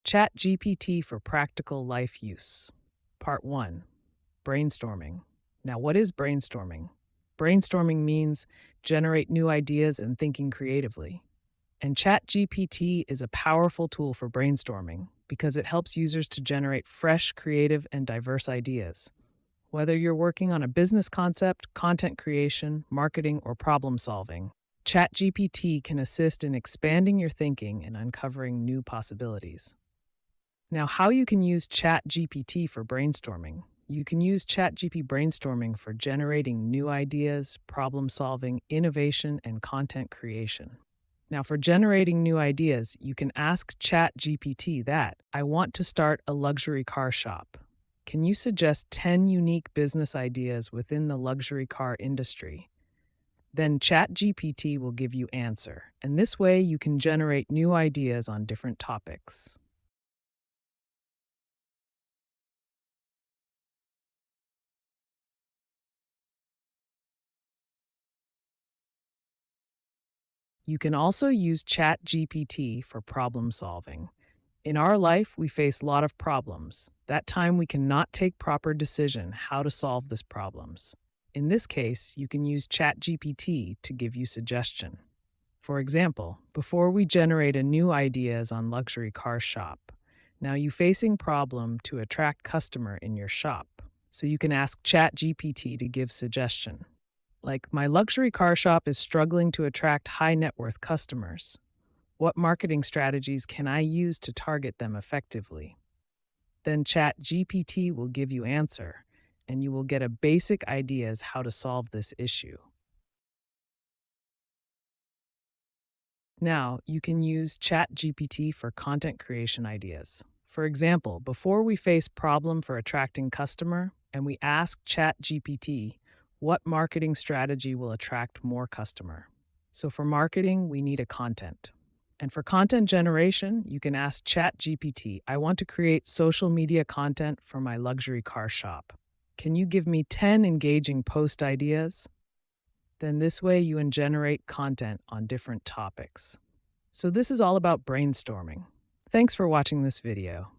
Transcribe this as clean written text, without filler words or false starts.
ChatGPT for practical life use. Part 1. Brainstorming. Now, what is brainstorming? Brainstorming means generate new ideas and thinking creatively. And ChatGPT is a powerful tool for brainstorming because it helps users to generate fresh, creative, and diverse ideas. Whether you're working on a business concept, content creation, marketing, or problem solving, ChatGPT can assist in expanding your thinking and uncovering new possibilities. Now, how you can use ChatGPT for brainstorming. You can use ChatGPT brainstorming for generating new ideas, problem solving, innovation, and content creation. Now, for generating new ideas, you can ask ChatGPT that I want to start a luxury car shop. Can you suggest 10 unique business ideas within the luxury car industry? Then ChatGPT will give you answer, and this way you can generate new ideas on different topics. You can also use ChatGPT for problem solving. In our life, we face a lot of problems. That time we cannot take proper decision how to solve these problems. In this case, you can use ChatGPT to give you suggestion. For example, before we generate a new ideas on luxury car shop, now you facing problem to attract customer in your shop. So you can ask ChatGPT to give suggestion. Like, my luxury car shop is struggling to attract high net worth customers. What marketing strategies can I use to target them effectively? Then ChatGPT will give you answer, and you will get a basic ideas how to solve this issue. Now, you can use ChatGPT for content creation ideas. For example, before we face problem for attracting customer, and we ask ChatGPT, what marketing strategy will attract more customer? So for marketing, we need a content. And for content generation, you can ask ChatGPT, I want to create social media content for my luxury car shop. Can you give me 10 engaging post ideas? Then this way you can generate content on different topics. So this is all about brainstorming. Thanks for watching this video.